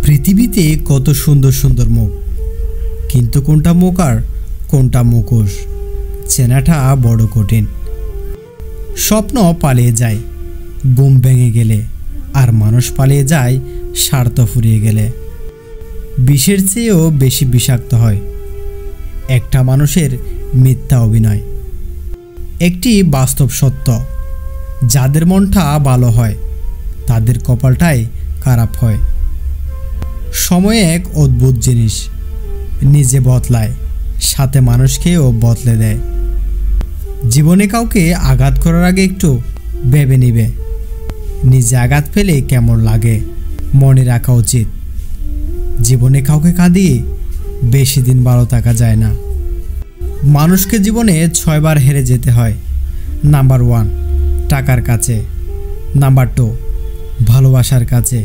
পৃথিবীতে কত সুন্দর সুন্দর মুখ, কিন্তু কোনটা মুখ আর কোনটা মুখোশ চেনাটা বড় কঠিন। স্বপ্ন পালিয়ে যায় ঘুম ভেঙে গেলে, আর মানুষ পালিয়ে যায় স্বার্থ ফুরিয়ে গেলে। বিষের চেয়েও বেশি বিষাক্ত হয় একটা মানুষের মিথ্যা অভিনয়। একটি বাস্তব সত্য, যাদের মনটা ভালো হয় তাদের কপালটাই খারাপ হয়। সময় এক অদ্ভুত জিনিস, নিজে বদলায় সাথে মানুষকেও বদলে দেয়। জীবনে কাউকে আঘাত করার আগে একটু ভেবে নিবে, নিজে আঘাত পেলে কেমন লাগে মনে রাখা উচিত। জীবনে কাউকে কাঁদিয়ে বেশি দিন ভালো থাকা যায় না। মানুষকে জীবনে 6 বার হেরে যেতে হয়। নাম্বার 1 টাকার কাছে, নাম্বার 2 ভালোবাসার কাছে,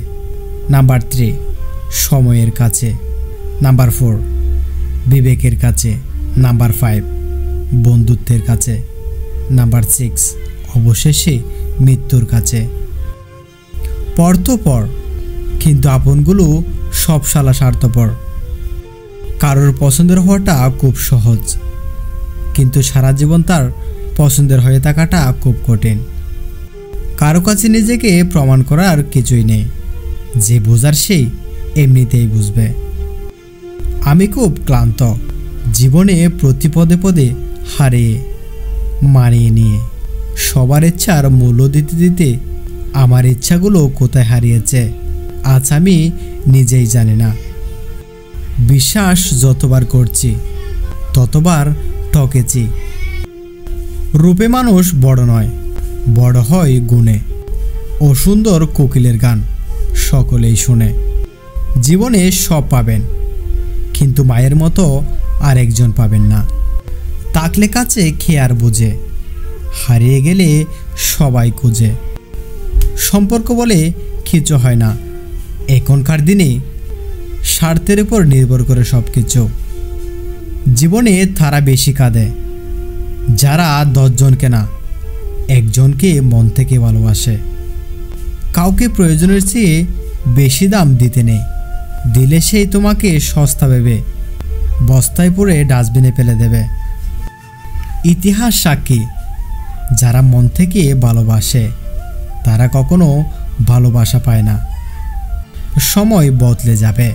নাম্বার 3 সময়ের কাছে, নাম্বার 4 বিবেকের কাছে, নাম্বার 5 বন্ধুত্বের কাছে, নাম্বার 6 অবশেষে মৃত্যুর কাছে। পর তো পর, কিন্তু আপনগুলো সব শালা স্বার্থপর। কারোর পছন্দের হওয়াটা খুব সহজ, কিন্তু সারা জীবন তার পছন্দের হয়ে থাকাটা খুব কঠিন। কারো কাছে নিজেকে প্রমাণ করার কিছুই নেই, যে বোঝার সেই এমনিতেই বুঝবে। আমি খুব ক্লান্ত জীবনে প্রতি পদে পদে হারিয়ে মানিয়ে নিয়ে। সবার ইচ্ছার মূল্য দিতে দিতে আমার ইচ্ছাগুলো কোথায় হারিয়েছে আজ আমি নিজেই জানি না। বিশ্বাস যতবার করছি ততবার ঠকেছি। রূপে মানুষ বড় নয়, বড় হয় গুণে। ও সুন্দর কোকিলের গান সকলেই শুনে। জীবনে সব পাবেন, কিন্তু মায়ের মতো আরেকজন পাবেন না। থাকলে কাছে খেয়ে আর বুঝে, হারিয়ে গেলে সবাই খুঁজে। সম্পর্ক বলে কিছু হয় না এখনকার দিনে, স্বার্থের উপর নির্ভর করে সব কিছু। জীবনে তারা বেশি কাঁদে যারা 10 জনকে না, একজনকে মন থেকে ভালোবাসে। কাউকে প্রয়োজনের চেয়ে বেশি দাম দিতে নেই, দিলে সেই তোমাকে সস্তা ভেবে বস্তায় পরে ডাস্টবিনে ফেলে দেবে। ইতিহাস সাক্ষী, যারা মন থেকে ভালোবাসে তারা কখনো ভালোবাসা পায় না। সময় বদলে যাবে,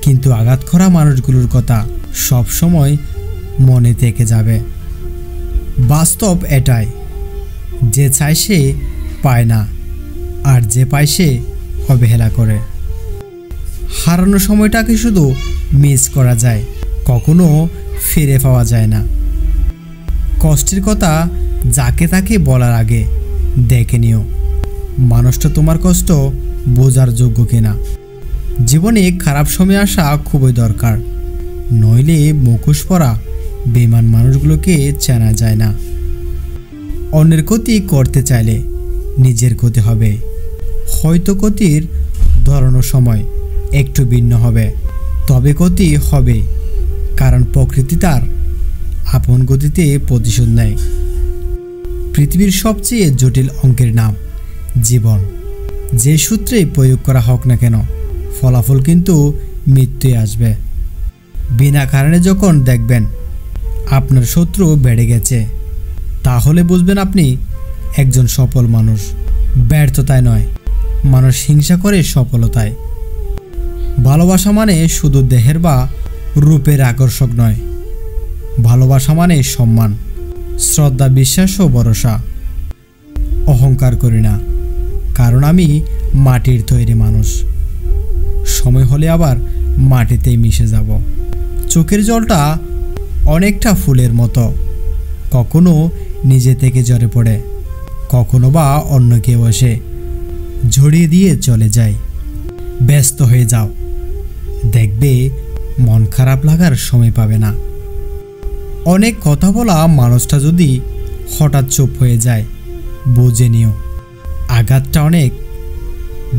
কিন্তু আঘাত করা মানুষগুলোর কথা সব সময় মনে থেকে যাবে। বাস্তব এটাই, যে চায় সে পায় না, আর যে পায় সে অবহেলা করে। হারানো সময়টাকে শুধু মিস করা যায়, কখনো ফিরে পাওয়া যায় না। কষ্টের কথা যাকে তাকে বলার আগে দেখে নিও মানুষটা তোমার কষ্ট বোঝার যোগ্য কিনা। জীবনে খারাপ সময় আসা খুবই দরকার, নইলে মুখোশ পরা বেঈমান মানুষগুলোকে চেনা যায় না। অন্যের ক্ষতি করতে চাইলে নিজের ক্ষতি হবে। হয়তো ক্ষতির ধরন সময় একটু ভিন্ন হবে, তবে ক্ষতি হবে, কারণ প্রকৃতি তার আপন গতিতে প্রতিশোধ নেয়। পৃথিবীর সবচেয়ে জটিল অঙ্কের নাম জীবন। যে সূত্রে প্রয়োগ করা হোক না কেন, ফলাফল কিন্তু মৃত্যুই আসবে। বিনা কারণে যখন দেখবেন আপনার শত্রু বেড়ে গেছে, তাহলে বুঝবেন আপনি একজন সফল মানুষ। ব্যর্থতায় নয়, মানুষ হিংসা করে সফলতায়। ভালোবাসা মানে শুধু দেহের বা রূপের আকর্ষক নয়, ভালোবাসা মানে সম্মান, শ্রদ্ধা, বিশ্বাস ও ভরসা। অহংকার করি না, কারণ আমি মাটির তৈরি মানুষ। সময় হলে আবার মাটিতেই মিশে যাব। চোখের জলটা অনেকটা ফুলের মতো, কখনো নিজে থেকে ঝরে পড়ে, কখনো বা অন্য কেউ এসে ঝরিয়ে দিয়ে চলে যায়। ব্যস্ত হয়ে যাও, দেখবে মন খারাপ লাগার সময় পাবে না। অনেক কথা বলা মানুষটা যদি হঠাৎ চুপ হয়ে যায়, বুঝে নিও আঘাতটা অনেক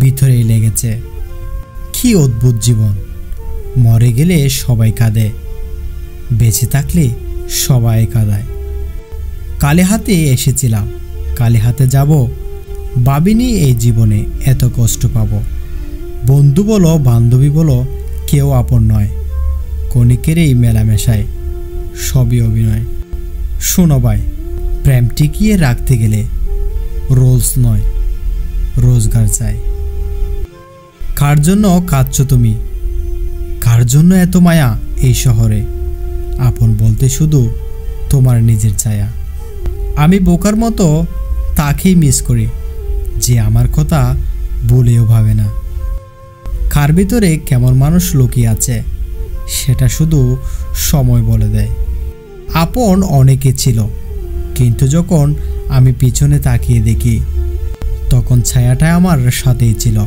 ভিতরেই লেগেছে। কি অদ্ভুত জীবন, মরে গেলে সবাই কাঁদে, বেঁচে থাকলে সবাই কাঁদায়। কালে হাতে এসেছিলাম, কালে হাতে যাব, ভাবিনি এই জীবনে এত কষ্ট পাবো। বন্ধু বলো বান্ধবী বলো কেউ আপন নয়, ক্ষণিকের এই মেলামেশায় সবই অভিনয়। শোনো ভাই, প্রেম টিকিয়ে রাখতে গেলে রোলস নয় রোজগার চাই। কার জন্য কাঁদছো তুমি, কার জন্য এত মায়া এই শহরে, আপন বলতে শুধু তোমার নিজের ছায়া। আমি বোকার মতো তাকেই মিস করি যে আমার কথা বলেও ভাবে না। কার ভিতরে কেমন মানুষ লুকিয়ে আছে সেটা শুধু সময় বলে দেয়। আপন অনেকে ছিল, কিন্তু যখন আমি পিছনে তাকিয়ে দেখি তখন ছায়াটা আমার সাথেই ছিল।